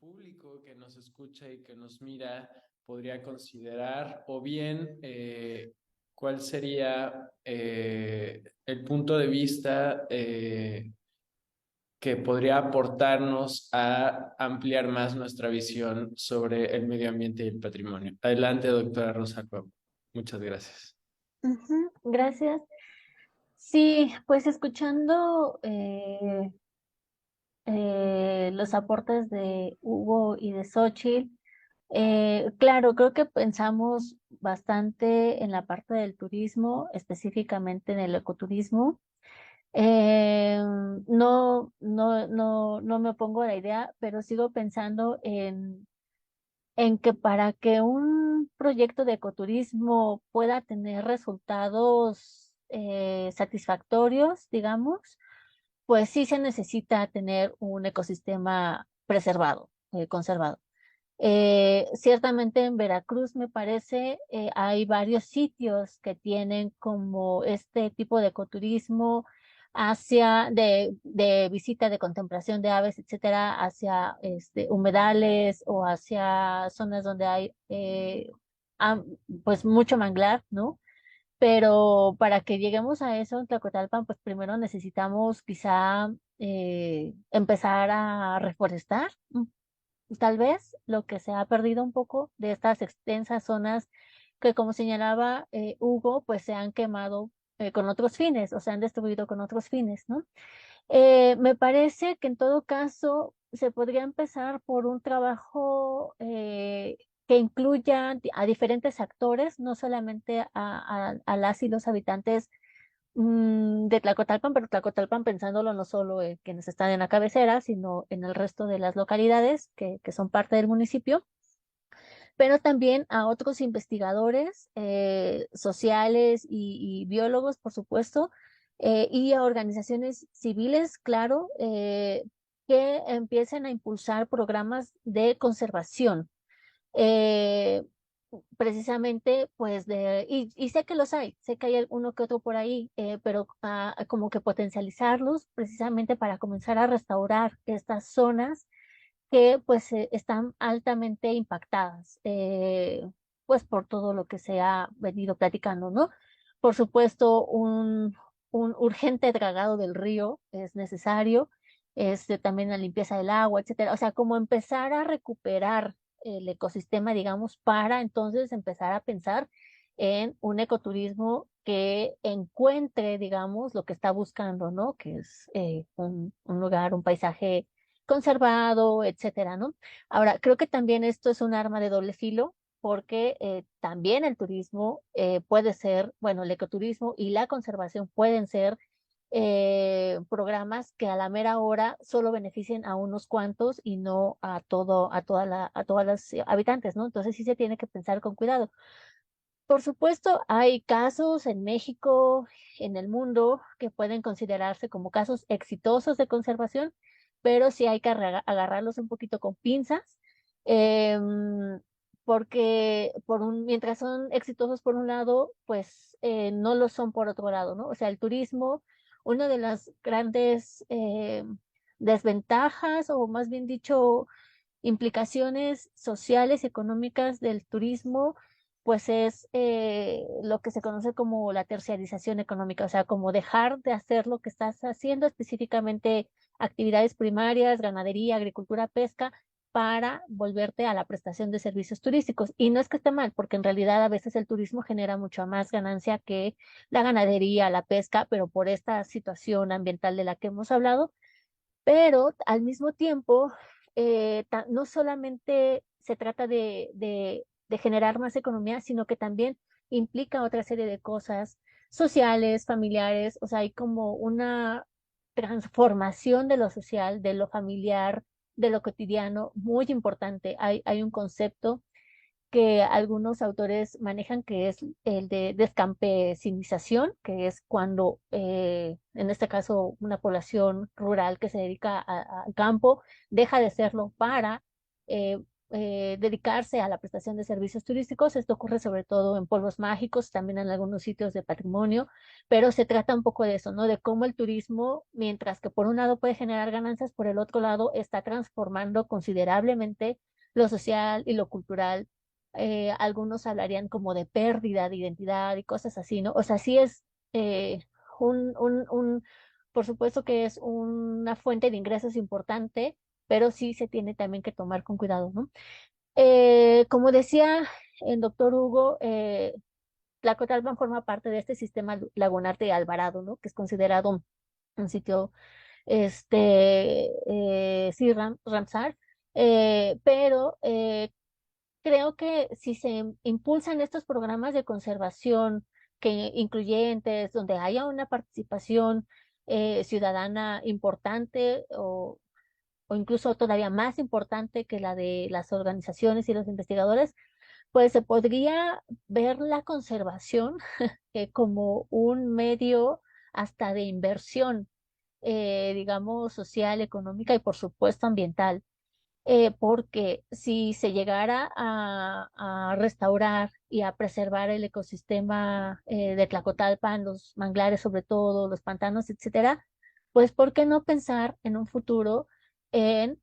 público que nos escucha y que nos mira podría considerar, o bien cuál sería el punto de vista que podría aportarnos a ampliar más nuestra visión sobre el medio ambiente y el patrimonio. Adelante, doctora Rosa Cuauhtémoc. Muchas gracias. Ujú, gracias. Sí, pues escuchando los aportes de Hugo y de Xóchitl, claro, creo que pensamos bastante en la parte del turismo, específicamente en el ecoturismo. Eh, no me opongo a la idea, pero sigo pensando en que para que un proyecto de ecoturismo pueda tener resultados satisfactorios, digamos, pues sí se necesita tener un ecosistema preservado, conservado. Ciertamente en Veracruz, me parece, hay varios sitios que tienen como este tipo de ecoturismo de visita de contemplación de aves, etcétera, hacia humedales o hacia zonas donde hay am- pues mucho manglar, ¿no? Pero para que lleguemos a eso en Tlacotalpan, pues primero necesitamos quizá empezar a reforestar, tal vez lo que se ha perdido un poco de estas extensas zonas que, como señalaba Hugo, pues se han quemado con otros fines o se han destruido con otros fines, ¿no? Me parece que en todo caso se podría empezar por un trabajo que incluya a diferentes actores, no solamente a las y los habitantes de Tlacotalpan, pero Tlacotalpan pensándolo no solo en quienes están en la cabecera, sino en el resto de las localidades que son parte del municipio, pero también a otros investigadores sociales y biólogos, por supuesto, y a organizaciones civiles, claro, que empiecen a impulsar programas de conservación. Eh, Precisamente, pues, y sé que los hay, sé que hay uno que otro por ahí, pero como que potencializarlos precisamente para comenzar a restaurar estas zonas que pues están altamente impactadas, pues por todo lo que se ha venido platicando, ¿no? Por supuesto, un urgente dragado del río es necesario, también la limpieza del agua, etcétera. O sea, como empezar a recuperar el ecosistema, digamos, para entonces empezar a pensar en un ecoturismo que encuentre, digamos, lo que está buscando, ¿no? Que es un lugar, un paisaje conservado, etcétera, ¿no? Ahora, creo que también esto es un arma de doble filo porque también el turismo puede ser, bueno, el ecoturismo y la conservación pueden ser programas que a la mera hora solo beneficien a unos cuantos y no a a todas las habitantes, ¿no? Entonces sí se tiene que pensar con cuidado. Por supuesto, hay casos en México, en el mundo, que pueden considerarse como casos exitosos de conservación, pero sí hay que agarrarlos un poquito con pinzas, em, porque mientras son exitosos por un lado, pues no lo son por otro lado, ¿no? O sea, el turismo, una de las grandes desventajas, o más bien dicho, implicaciones sociales y económicas del turismo, pues es lo que se conoce como la terciarización económica, o sea, como dejar de hacer lo que estás haciendo, específicamente actividades primarias, ganadería, agricultura, pesca, para volverte a la prestación de servicios turísticos. Y no es que esté mal, porque en realidad a veces el turismo genera mucha más ganancia que la ganadería, la pesca, pero por esta situación ambiental de la que hemos hablado, pero al mismo tiempo, no solamente se trata de generar más economía, sino que también implica otra serie de cosas sociales, familiares, o sea, hay como una transformación de lo social, de lo familiar, de lo cotidiano, muy importante. Hay un concepto que algunos autores manejan, que es el de descampesinización, que es cuando, en este caso, una población rural que se dedica al campo deja de serlo para dedicarse a la prestación de servicios turísticos. Esto ocurre sobre todo en pueblos mágicos, también en algunos sitios de patrimonio, pero se trata un poco de eso, ¿no? De cómo el turismo, mientras que por un lado puede generar ganancias, por el otro lado está transformando considerablemente lo social y lo cultural. Algunos hablarían como de pérdida de identidad y cosas así, ¿no? O sea, sí es eh, por supuesto que es una fuente de ingresos importante, pero sí se tiene también que tomar con cuidado, ¿no? Como decía el doctor Hugo, Tlacotalpan forma parte de este sistema lagunar de Alvarado, ¿no? Que es considerado un sitio, sí, Ramsar, pero creo que si se impulsan estos programas de conservación que incluyentes, donde haya una participación ciudadana importante o incluso todavía más importante que la de las organizaciones y los investigadores, pues se podría ver la conservación como un medio hasta de inversión, digamos, social, económica y por supuesto ambiental. Porque si se llegara a restaurar y a preservar el ecosistema de Tlacotalpan, los manglares sobre todo, los pantanos, etcétera, pues ¿por qué no pensar en un futuro en,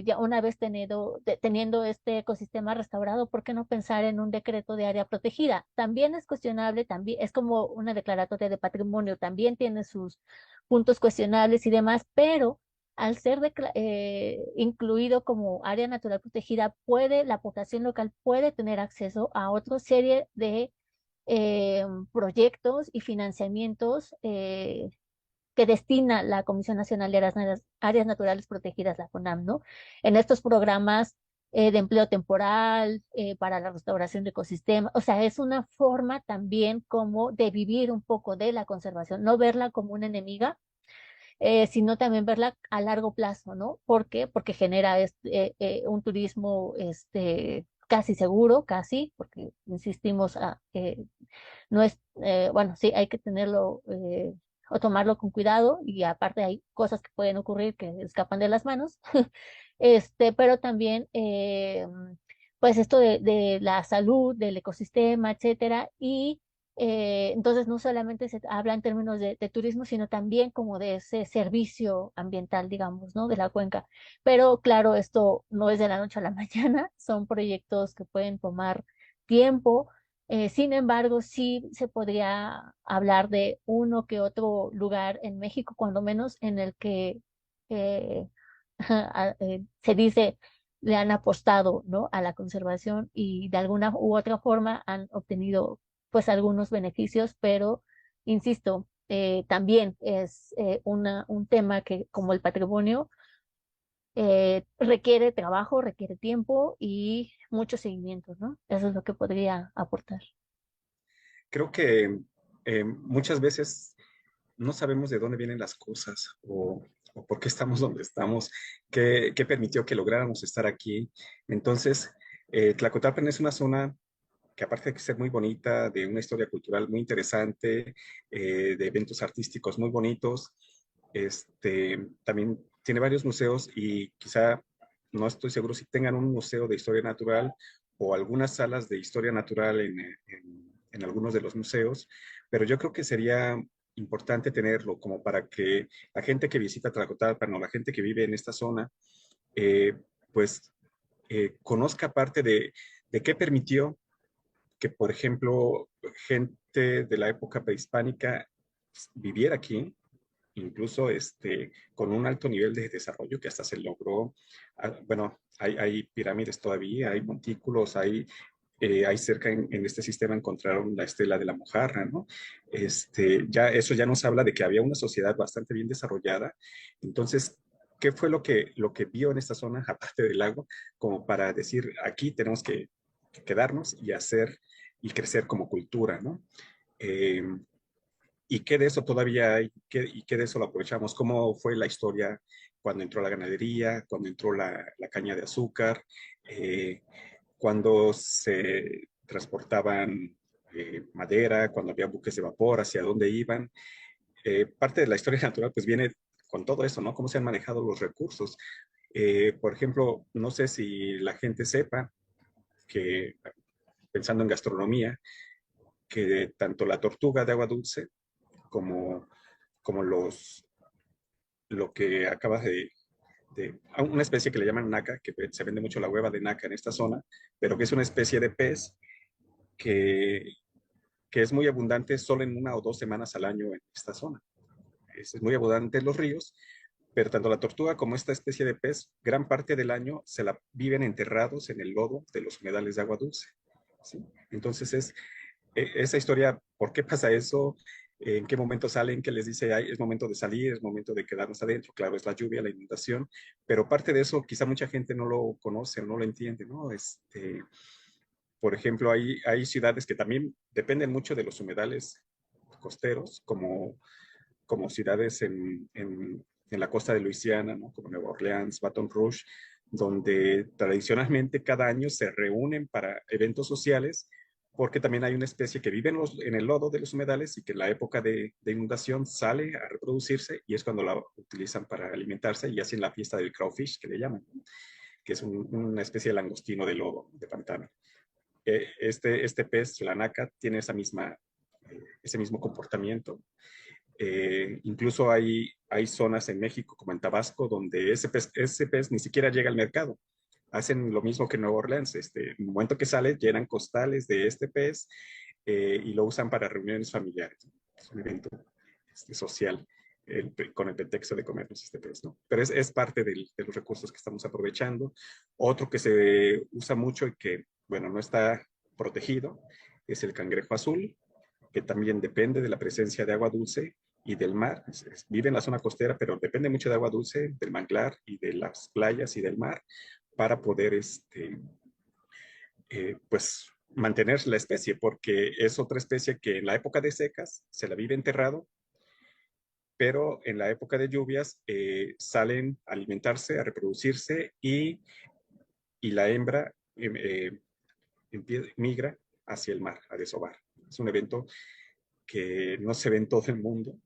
ya una vez teniendo este ecosistema restaurado, ¿por qué no pensar en un decreto de área protegida? También es cuestionable, también es como una declaratoria de patrimonio, también tiene sus puntos cuestionables y demás, pero al ser incluido como área natural protegida, la población local puede tener acceso a otra serie de proyectos y financiamientos que destina la Comisión Nacional de Áreas Naturales Protegidas, la CONAM, ¿no? En estos programas de empleo temporal, para la restauración de ecosistemas, o sea, es una forma también como de vivir un poco de la conservación, no verla como una enemiga, sino también verla a largo plazo, ¿no? ¿Por qué? Porque genera un turismo casi seguro, casi, porque insistimos, no es, bueno, sí, hay que tenerlo o tomarlo con cuidado y aparte hay cosas que pueden ocurrir que escapan de las manos, pero también, pues esto de la salud, del ecosistema, etcétera, y entonces no solamente se habla en términos de turismo, sino también como de ese servicio ambiental, digamos, ¿no? De la cuenca. Pero claro, esto no es de la noche a la mañana, son proyectos que pueden tomar tiempo. Sin embargo, sí se podría hablar de uno que otro lugar en México, cuando menos en el que eh, se dice le han apostado, ¿no? A la conservación y de alguna u otra forma han obtenido pues algunos beneficios, pero insisto, también es un tema que como el patrimonio requiere trabajo, requiere tiempo y mucho seguimiento, ¿no? Eso es lo que podría aportar. Creo que muchas veces no sabemos de dónde vienen las cosas o por qué estamos donde estamos, qué permitió que lográramos estar aquí. Entonces, Tlacotalpan es una zona que aparte de ser muy bonita, de una historia cultural muy interesante, de eventos artísticos muy bonitos, también tiene varios museos y quizá no estoy seguro si tengan un museo de historia natural o algunas salas de historia natural en algunos de los museos, pero yo creo que sería importante tenerlo como para que la gente que visita Tlacotalpan o la gente que vive en esta zona, eh, pues conozca parte de qué permitió que, por ejemplo, gente de la época prehispánica viviera aquí, incluso con un alto nivel de desarrollo que hasta se logró. Bueno, hay pirámides todavía, hay montículos, hay cerca en este sistema encontraron la estela de la mojarra, ¿no? Eso ya nos habla de que había una sociedad bastante bien desarrollada. Entonces, ¿qué fue lo que vio en esta zona, aparte del lago, como para decir, aquí tenemos que quedarnos y hacer y crecer como cultura, ¿no? Eh, ¿Y qué de eso todavía hay? ¿Y qué de eso lo aprovechamos? ¿Cómo fue la historia cuando entró la ganadería, cuando entró la caña de azúcar, eh, cuando se transportaban madera, cuando había buques de vapor, hacia dónde iban? Parte de la historia natural pues viene con todo eso, ¿no? Cómo se han manejado los recursos. Por ejemplo, no sé si la gente sepa que, pensando en gastronomía, que tanto la tortuga de agua dulce como, como lo que acabas de una especie que le llaman naca, que se vende mucho la hueva de naca en esta zona, pero que es una especie de pez que, que es muy abundante solo en 1 o 2 semanas al año en esta zona. Es muy abundante en los ríos, pero tanto la tortuga como esta especie de pez, gran parte del año se la viven enterrados en el lodo de los humedales de agua dulce. ¿Sí? Entonces esa historia, ¿por qué pasa eso? ¿En qué momento salen? ¿Qué les dice? Ay, es momento de salir, es momento de quedarnos adentro. Claro, es la lluvia, la inundación, pero parte de eso quizá mucha gente no lo conoce o no lo entiende, ¿no? Por ejemplo, hay ciudades que también dependen mucho de los humedales costeros, como ciudades en la costa de Luisiana, ¿no? Como Nueva Orleans, Baton Rouge, donde tradicionalmente cada año se reúnen para eventos sociales, porque también hay una especie que vive en el lodo de los humedales y que en la época de inundación sale a reproducirse y es cuando la utilizan para alimentarse y hacen la fiesta del crawfish, que le llaman, ¿no? Que es una especie de langostino de lodo, de pantano. Este pez, la naca, tiene ese mismo comportamiento. Incluso hay zonas en México, como en Tabasco, donde ese pez ni siquiera llega al mercado. Hacen lo mismo que en Nueva Orleans. En el momento que sale, llenan costales de este pez y lo usan para reuniones familiares. Es un evento social con el pretexto de comernos este pez, ¿no? Pero es parte de los recursos que estamos aprovechando. Otro que se usa mucho y que, bueno, no está protegido es el cangrejo azul, que también depende de la presencia de agua dulce y del mar. Vive en la zona costera, pero depende mucho de agua dulce, del manglar y de las playas y del mar para poder, pues, mantener la especie, porque es otra especie que en la época de secas se la vive enterrado, pero en la época de lluvias salen a alimentarse, a reproducirse y la hembra migra hacia el mar, a desovar. Es un evento que no se ve en todo el mundo,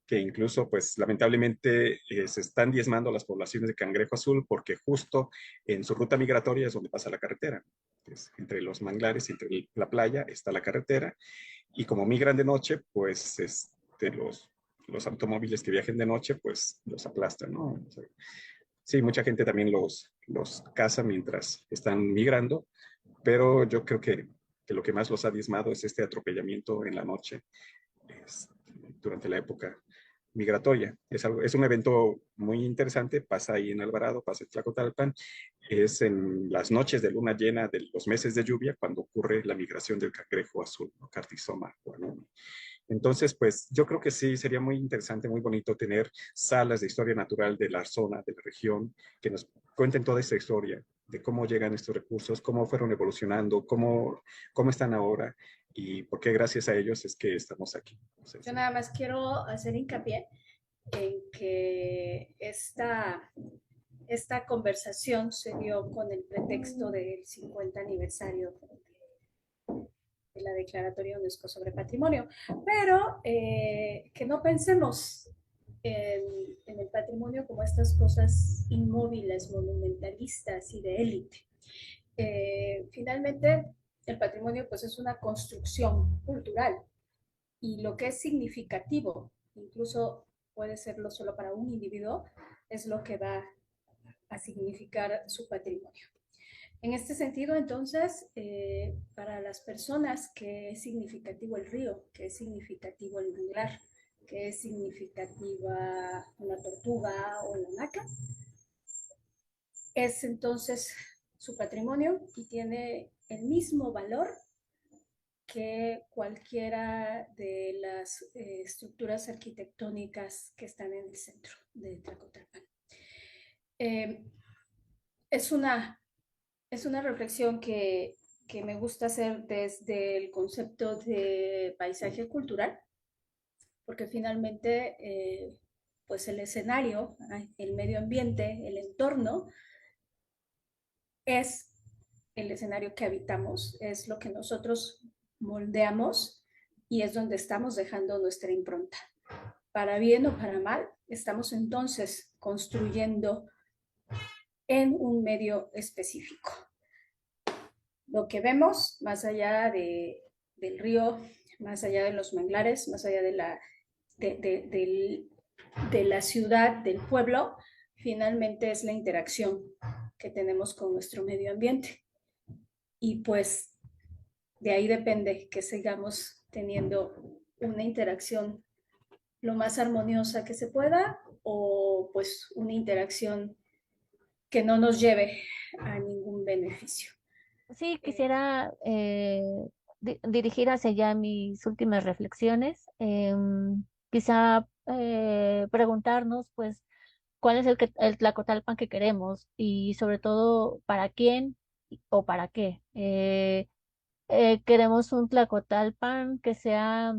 que incluso, pues lamentablemente, se están diezmando las poblaciones de cangrejo azul porque justo en su ruta migratoria es donde pasa la carretera. Pues, entre los manglares y entre la playa está la carretera y como migran de noche, pues los automóviles que viajen de noche, pues los aplastan, ¿no? O sea, sí, mucha gente también los caza mientras están migrando, pero yo creo que lo que más los ha diezmado es este atropellamiento en la noche es, durante la época migratoria. Es un evento muy interesante, pasa ahí en Alvarado, pasa en Tlacotalpan, es en las noches de luna llena de los meses de lluvia cuando ocurre la migración del cangrejo azul, ¿no? Cartizoma guanumi. Entonces, pues yo creo que sí, sería muy interesante, muy bonito tener salas de historia natural de la zona, de la región, que nos cuenten toda esta historia de cómo llegan estos recursos, cómo fueron evolucionando, cómo están ahora y por qué gracias a ellos es que estamos aquí. Yo nada más quiero hacer hincapié en que esta conversación se dio con el pretexto del 50 aniversario de la Declaratoria UNESCO sobre Patrimonio, pero que no pensemos en el patrimonio como estas cosas inmóviles, monumentalistas y de élite. Finalmente, el patrimonio pues es una construcción cultural y lo que es significativo, incluso puede serlo solo para un individuo, es lo que va a significar su patrimonio. En este sentido, entonces, para las personas que es significativo el río, que es significativo el manglar, que es significativa una tortuga o la naca, es entonces su patrimonio y tiene el mismo valor que cualquiera de las estructuras arquitectónicas que están en el centro de Tlacotalpan. Es una reflexión que me gusta hacer desde el concepto de paisaje cultural, porque finalmente, pues el escenario, el medio ambiente, el entorno, es el escenario que habitamos, es lo que nosotros moldeamos y es donde estamos dejando nuestra impronta. Para bien o para mal, estamos entonces construyendo en un medio específico. Lo que vemos más allá del río, más allá de los manglares, más allá de la ciudad, del pueblo, finalmente es la interacción que tenemos con nuestro medio ambiente. Y pues de ahí depende que sigamos teniendo una interacción lo más armoniosa que se pueda o pues una interacción que no nos lleve a ningún beneficio. Sí, quisiera dirigir hacia allá mis últimas reflexiones. Quizá preguntarnos, pues, cuál es el Tlacotalpan que queremos y sobre todo para quién o para qué. Queremos un Tlacotalpan que sea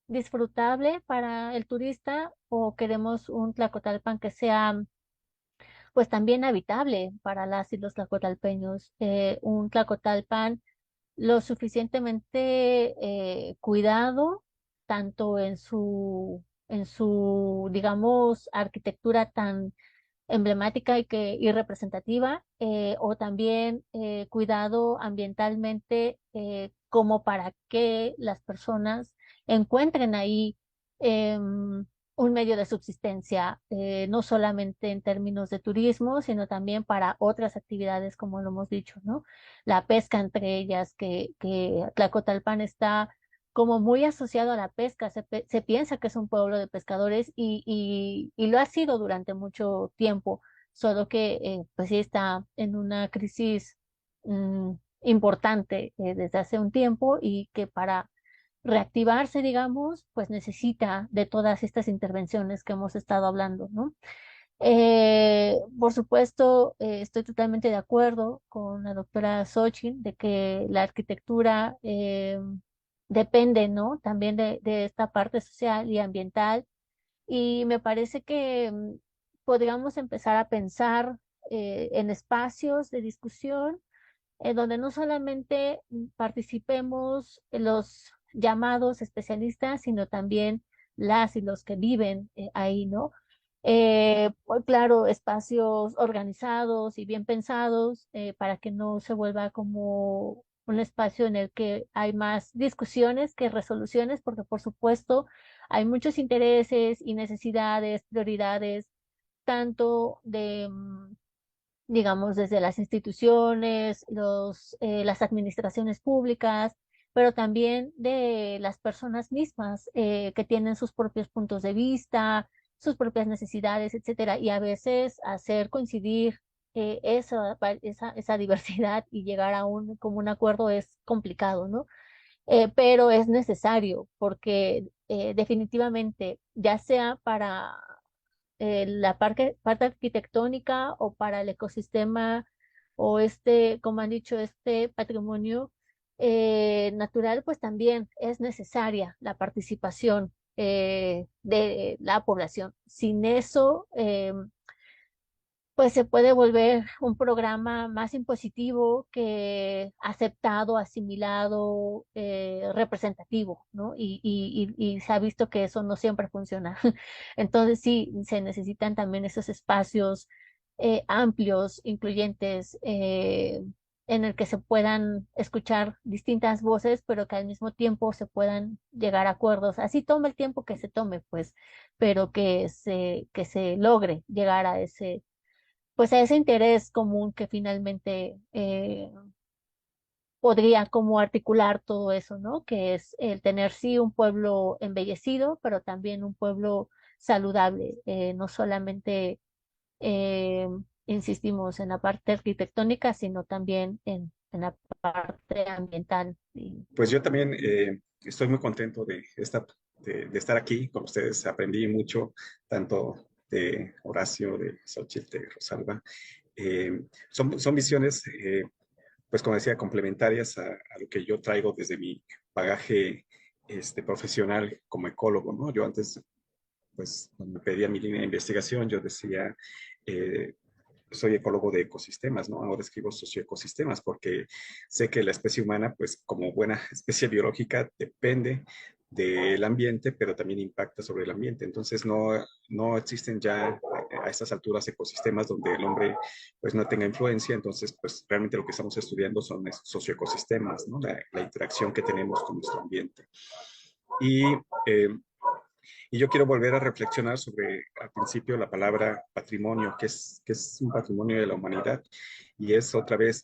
disfrutable para el turista o queremos un Tlacotalpan que sea pues también habitable para las y los tlacotalpeños. Un Tlacotalpan lo suficientemente cuidado, tanto en su, digamos, arquitectura tan emblemática y representativa, o también cuidado ambientalmente, como para que las personas encuentren ahí un medio de subsistencia, no solamente en términos de turismo, sino también para otras actividades, como lo hemos dicho, ¿no? La pesca entre ellas, que Tlacotalpan está como muy asociado a la pesca. Se piensa que es un pueblo de pescadores y lo ha sido durante mucho tiempo, solo que pues sí está en una crisis mm, importante desde hace un tiempo y que para reactivarse, digamos, pues necesita de todas estas intervenciones que hemos estado hablando, ¿no? Por supuesto, estoy totalmente de acuerdo con la doctora Xochitl de que la arquitectura depende, ¿no? También de esta parte social y ambiental. Y me parece que podríamos empezar a pensar en espacios de discusión donde no solamente participemos los llamados especialistas, sino también las y los que viven ahí, ¿no? Pues, claro, espacios organizados y bien pensados para que no se vuelva como un espacio en el que hay más discusiones que resoluciones, porque por supuesto hay muchos intereses y necesidades, prioridades, tanto de digamos, desde las instituciones, las administraciones públicas, pero también de las personas mismas que tienen sus propios puntos de vista, sus propias necesidades, etcétera, y a veces hacer coincidir esa diversidad y llegar a un común acuerdo es complicado, ¿no? Pero es necesario porque definitivamente, ya sea para la parte arquitectónica o para el ecosistema o como han dicho, este patrimonio natural, pues también es necesaria la participación de la población. Sin eso, pues se puede volver un programa más impositivo que aceptado, asimilado, representativo, ¿no? Y se ha visto que eso no siempre funciona. Entonces sí, se necesitan también esos espacios amplios, incluyentes, en el que se puedan escuchar distintas voces, pero que al mismo tiempo se puedan llegar a acuerdos. Así tome el tiempo que se tome, pues, pero que se logre llegar a ese pues a ese interés común que finalmente podría como articular todo eso, ¿no? Que es el tener sí un pueblo embellecido, pero también un pueblo saludable, no solamente eh, insistimos en la parte arquitectónica, sino también en la parte ambiental. Pues yo también estoy muy contento de estar aquí con ustedes. Aprendí mucho, tanto de Horacio, de Xochitl, de Rosalba. Son visiones, pues como decía, complementarias a lo que yo traigo desde mi bagaje profesional como ecólogo, ¿no? Yo antes, pues, cuando me pedía mi línea de investigación, yo decía, soy ecólogo de ecosistemas, ¿no? Ahora escribo socioecosistemas porque sé que la especie humana, pues como buena especie biológica, depende del ambiente, pero también impacta sobre el ambiente. Entonces no existen ya a estas alturas ecosistemas donde el hombre pues no tenga influencia. Entonces, pues realmente lo que estamos estudiando son socioecosistemas, ¿no? La interacción que tenemos con nuestro ambiente. Eh, y yo quiero volver a reflexionar sobre, al principio, la palabra patrimonio, que es un patrimonio de la humanidad, y es otra vez,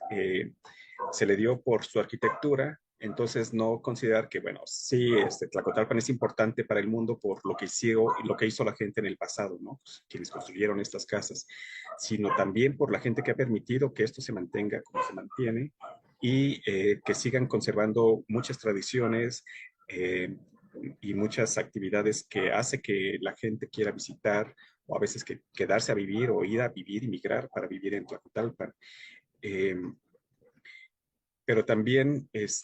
se le dio por su arquitectura. Entonces no considerar que, bueno, sí, Tlacotalpan es importante para el mundo por lo que hizo la gente en el pasado, ¿no? Pues, quienes construyeron estas casas, sino también por la gente que ha permitido que esto se mantenga como se mantiene y que sigan conservando muchas tradiciones, y muchas actividades que hace que la gente quiera visitar, o a veces que quedarse a vivir o ir a vivir y migrar para vivir en Tlacotalpan. Eh, pero también, pues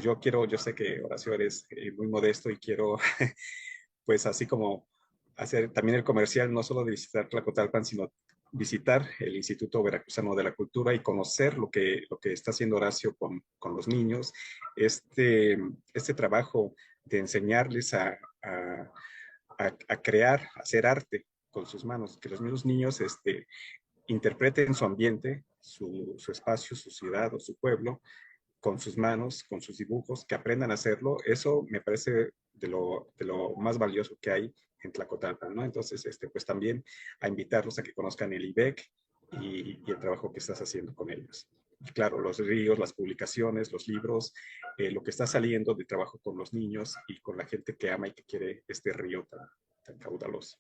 yo sé que Horacio eres muy modesto y quiero, pues así como hacer también el comercial, no solo de visitar Tlacotalpan, sino visitar el Instituto Veracruzano de la Cultura y conocer lo que está haciendo Horacio con los niños, este trabajo de enseñarles a crear, a hacer arte con sus manos, que los mismos niños interpreten su ambiente, su espacio, su ciudad o su pueblo, con sus manos, con sus dibujos, que aprendan a hacerlo. Eso me parece de lo más valioso que hay en Tlacotalpan, ¿no? Entonces, pues también a invitarlos a que conozcan el IBEC y el trabajo que estás haciendo con ellos. Y claro, los ríos, las publicaciones, los libros, lo que está saliendo de trabajo con los niños y con la gente que ama y que quiere este río tan caudaloso.